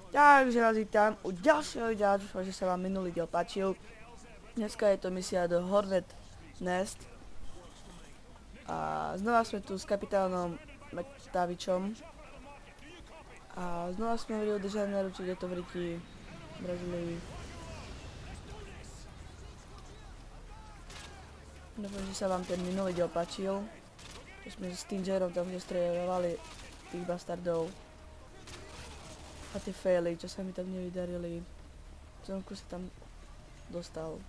Takže vás vítam u ďalšieho videa, dúfam, že sa vám minulý diel páčil. Dneska je to misia do Hornet Nest. A znova sme tu s kapitánom McTavichom. A znova sme v Rio de Janeiro, čiže je to v Riti, Brazílii. Dúfam, že sa vám ten minulý diel páčil. Že sme s Tingerom tam zostrojovali tých bastardov. A tie faily, čo sa mi tam nevydarili. Zonku sa tam dostal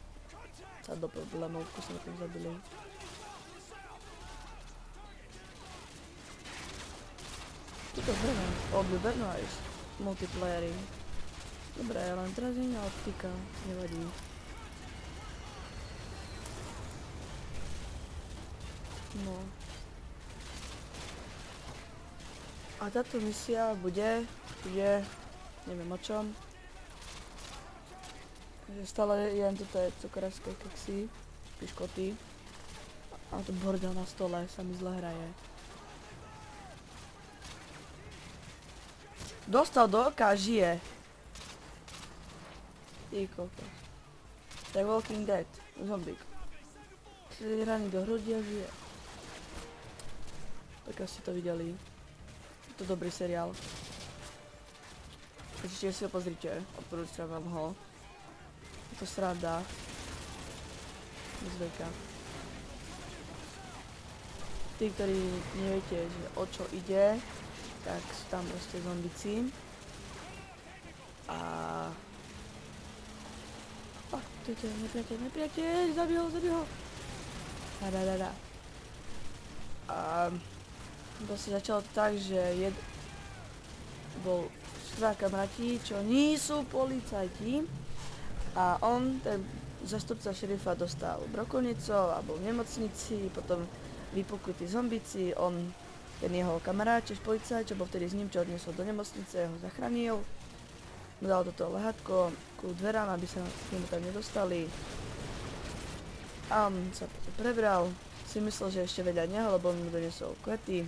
sa do problémov, ako sa tam zabili. Toto zrovna obľúbenú aj multiplayery. Dobre, len teraz je iná optika, nevadí. No. A táto misia bude, neviem o čom. Že stále jem toto cukrácké keksy, piškoty. A to bordel na stole, sa mi zle hraje. Dostal do oka a žije. Ty kokos. Tak Walking Dead, zombík. Si raní do hrudi a žije. Tak ste to videli. Je to dobrý seriál. Určite si ho pozrite, odporúčam vám ho. Je to sranda. Bez veka. Tí, ktorí neviete, že o čo ide, tak sú tam proste zombici. A... Fuck, to je nepriateľ, zabil ho. Da. A... To sa začalo tak, že bol 4 kamaráti, čo nie sú policajti. A on, ten zastupca šerifa, dostal brokovnicu a bol v nemocnici, potom vypukli tí zombici, ten jeho kamarát, tiež policajt, čo bol vtedy s ním, čo odniesol do nemocnice, ho zachránil. Mu dal toto lehátko ku dverám, aby sa k nemu tam nedostali. A on sa potom prebral, si myslel, že ešte vedľa neho, lebo on mu doniesol kvety.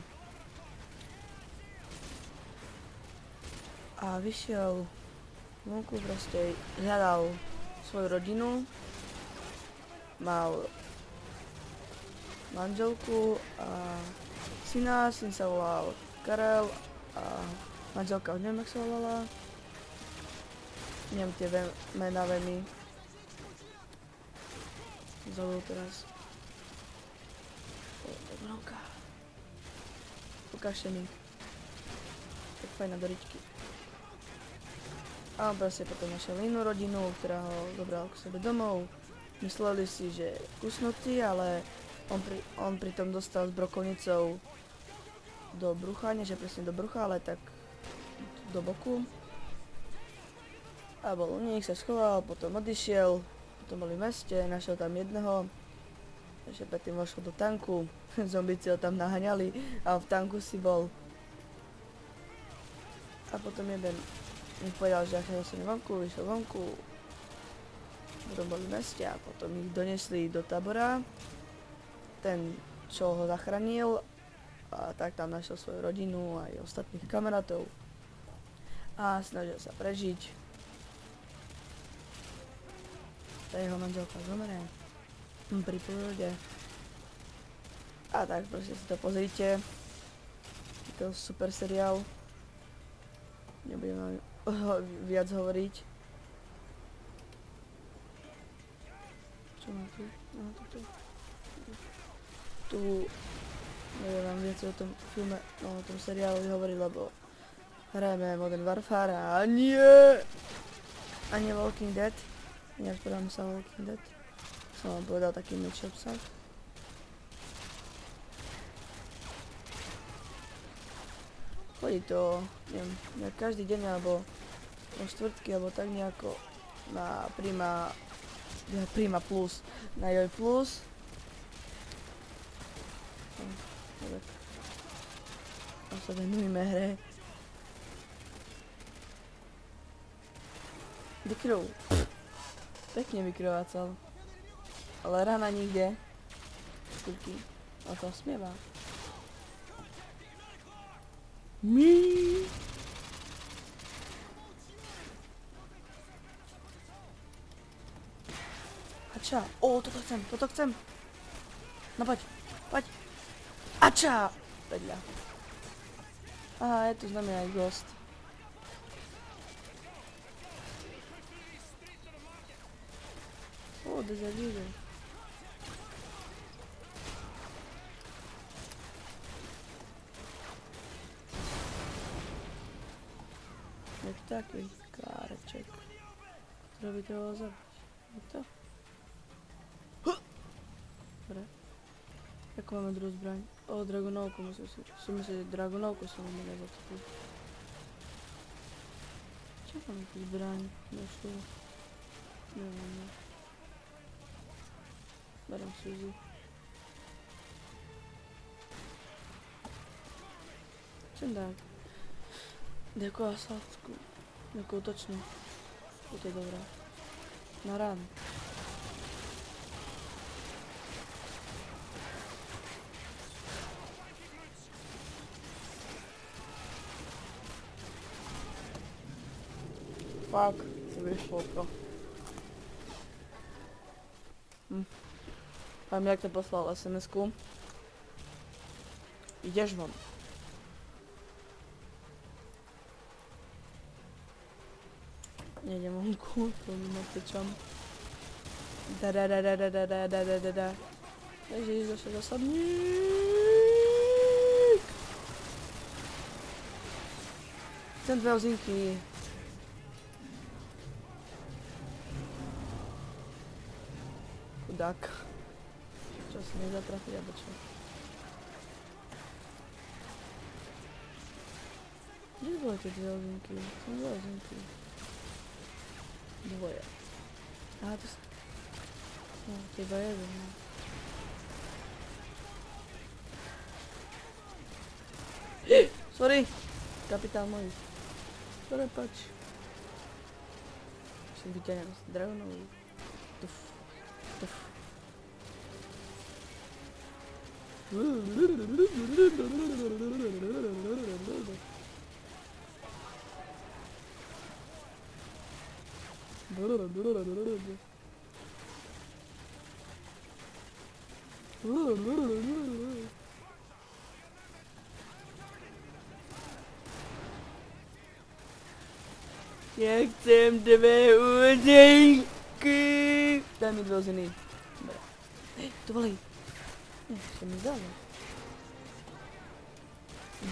A vyšiel vonku, proste hľadal svoju rodinu. Mal manželku a syna, syn sa volal Karel a manželka už neviem, jak sa volala. Neviem tie mená veľmi. Zabudol teraz. Obrovka. Ukážte mi. Tak fajná doričky. A on proste potom našiel inú rodinu, ktorá ho zobral k sebe domov. Mysleli si, že je kusnutý, ale on pritom dostal s brokovnicou do brucha, nie že presne do brucha, ale tak do boku. A bol u nich, sa schoval, potom odišiel, potom boli v meste, našiel tam jedného, ešte predtým vošiel do tanku, zombici ho tam naháňali a v tanku si bol. A potom jeden mi povedal, že ak sa vonku, vyšiel vonku, potom boli v meste a potom ich donesli do tábora. Ten, čo ho zachránil, a tak tam našiel svoju rodinu aj ostatných kamarátov a snažil sa prežiť. Tá jeho manželka zomre pri pôrode. A tak proste si to pozrite. Je to super seriál. Nebudem viac hovoriť. Čo má tu? Aha, tu neviem vám viac o tom filme, no o tom seriálu hovoriť, lebo hrajeme Modern Warfare a nie Walking Dead. Ináč podáme sa Walking Dead. Som vám povedal taký menší obsah. Chodí to, neviem, každý deň alebo o štvrtky, alebo tak nejako na Prima Plus, na Joj Plus. A sa venujeme hre. Vykryv. Pekne vykryvácal. Ale rana nikde. Skúrky. A to smieva. Ača. Ó, toto chcem. No poď. Ača. Vedľa. Aha, je tu s nami aj Ghost. Ó, déjà vu. Jak taký káreček. Ktorý by trebalo zabiť. Je to? Dobre. Ako máme druhú zbraň? O, dragonovku musím si... Som myslel, že dragonovku som umel zabiť. Čo máme tu zbraň? Došlo. Neviem. Berem Suzy. Čem dám? Ďakujem asátku. Ďakujem útočnú. To je dobrá. Na ráno. Fuck, to vyšlo to. Pán jak to poslal SMS-ku. Ideš von. Nejdem vonku, to mi natečam. Da. Takže ideš zase zasadník. Chcem 2 ozinky. Chudák. Čo si nezatrafiť, alebo čo? Kde boli tie 2 ozinky? Chcem 2 ozinky. Dvoje. Aha, to... No, to je iba jeden, no. Sorry! Kapitán môj. Prepač. Musím vyťahnem z dragonovú. Tuf. Ja chcem 2 ozinky. Daj mi 2 oziny. Dobre. To volej. Čo mi zdalo?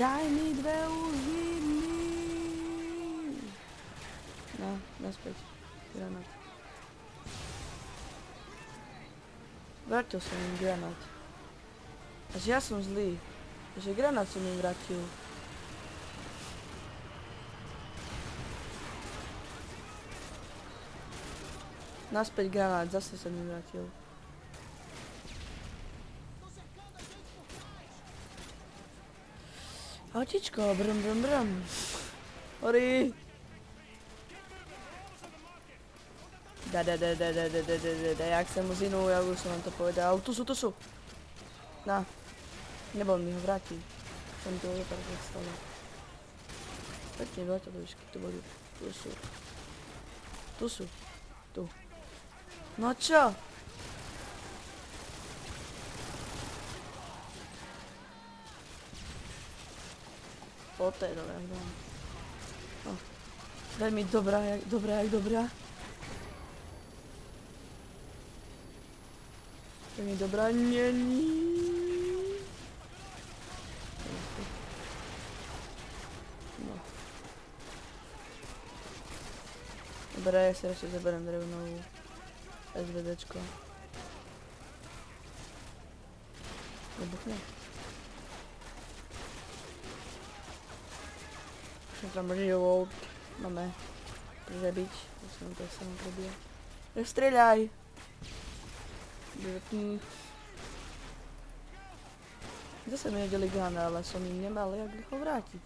Daj mi 2 oziny. No, naspäť. Granát. Vrátil som im granát. Až ja som zlý. Takže granát som im vrátil. Naspäť granát, zase som im vrátil. Autičko, brum. Hori. Da, jak jsem mu zinu, já už jsem vám to povedal. Tu sú. Na. Nebol mi ho vrátiť. Som to tak predstavil. Pekne veľké výšky, tu boli. Tu sú. Tu. No čo? To je dobrá, jak dám. No. Veľmi dobrá, jak dobrá. Veľmi dobrá, není. No. Dobrá, ja si radšej zaberiem drevnovú SVDčko. Vybuchne. Už tam život máme prebiť. Musím to sa nám prebije. Strieľaj! Zase mi nedeli gána, ale som im nemal jak ho vrátiť.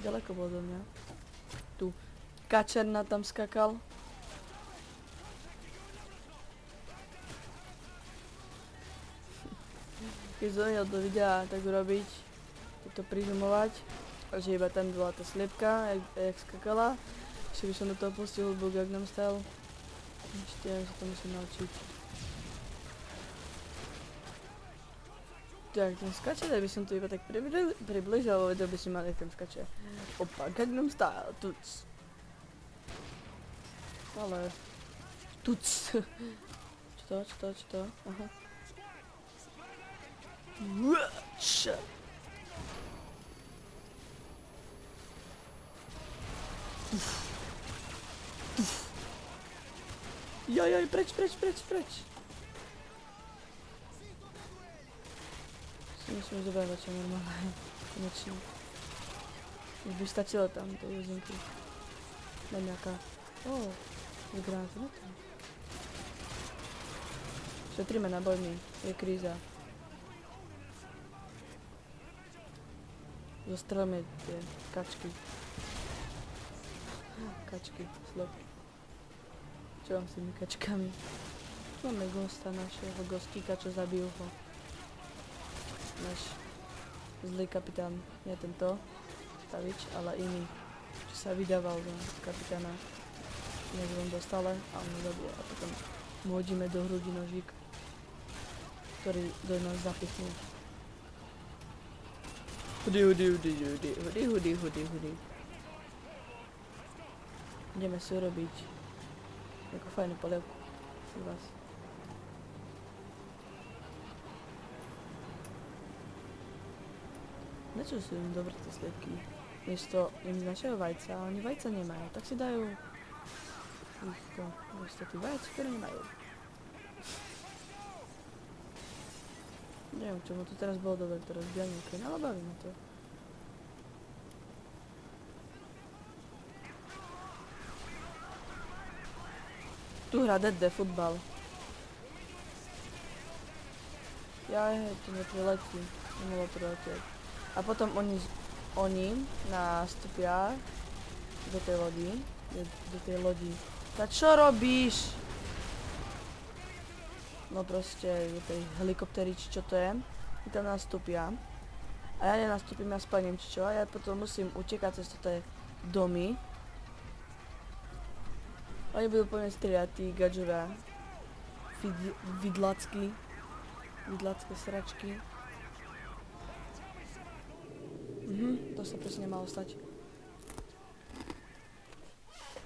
Ďaleko bol do mňa. Tu. Kačerna tam skakal. Keď som nedal do videa tak urobiť, to prizumovať, že iba tam bola tá sliepka, jak skakala. Ešte by som do toho pustil hudbu Gangnam Style. Ešte ja sa to musím naučiť. Jak ten skače, tak by som to iba tak približil, ale vedel by si mali, jak ten skače. Opa, Gangnam Style, tuc. Ale... Tuc. Čo to? Aha. Čo? Joj, preč. Musíme zobrať čo normálne. Konečne. Už by stačilo tam, tej jezinky. Dám nejaká... je granát na tom. Šetríme nabojmi, je kríza. Zostrelme tie kačky. Kačky, slop. Čo mám s tými kačkami? Máme gosta našeho gostíka, čo zabijú ho. Náš zlý kapitán, nie tento Stavič, ale iný, čo sa vydával za kapitána. Neviem dostale a on ho zabil a potom mu hodíme do hrudi nožík, ktorý do nás zapichnú. Hudy. Ideme si urobiť takú fajnú polievku si vás. Na čo sú im dobré tie sliepky? Miesto im značajú vajca, a oni vajca nemajú, tak si dajú miesto tých vajc, ktoré nemajú. Neviem, čo mu tu teraz bolo dobre, teraz bielníky, ale baví ma to. Tu hrá DD futbal. To nepriletí, nemohlo priletieť. A potom oni nastúpia do tej lodi. Tak čo robíš? No proste do tej helikoptery, či čo to je. I tam nastúpia. A ja nenastúpim, ja spadnem, či čo. A ja potom musím utekať cez tie domy. Oni budú po mne strieľať, tí gadžovia. Vidlacké sračky. To sa presne malo stať.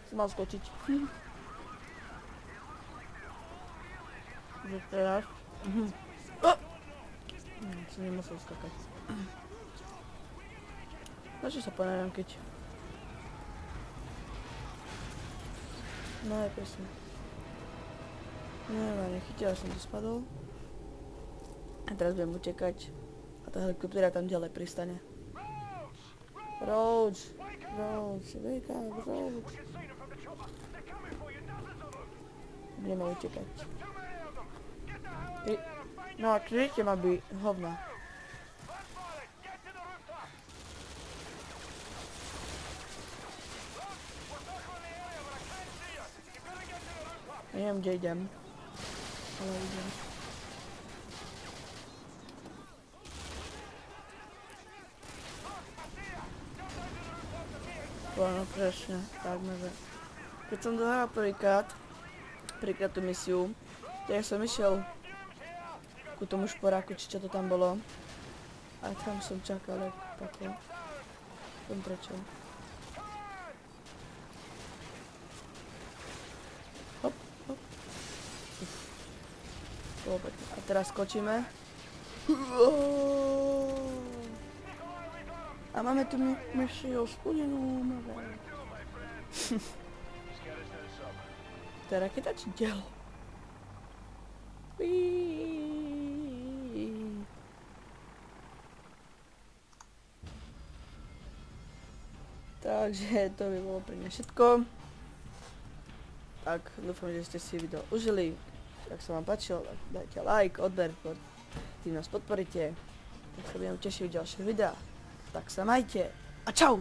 Som mal skočiť. Že teraz... Som nemusel skakať. Na čo sa poneviem, keď... No je presne. Normálne, chytil, som to spadol. A teraz budem utekať. A tá helikoptéra tam ďalej pristane. Rhodes, wake up, Rhodes. Budeme utekať. No a kryjte ma by hovna. Neviem, kde idem. Ale idem. Áno, presne, takmer. Keď som dohral prvýkrát tú misiu, tak som išiel ku tomu šporáku, či čo to tam bolo. A tam som čakal, jak paklo. Viem prečo. Hop. A teraz skočíme. A máme tu misiu splnenú. To je raketa či dielo? Takže to by bolo pre mňa všetko. Tak, dúfam, že ste si video užili. Ak sa vám páčilo, tak dajte like, odber, tým nás podporíte. Tak sa budem tešiť v ďalších videách. Tak sa majte a čau!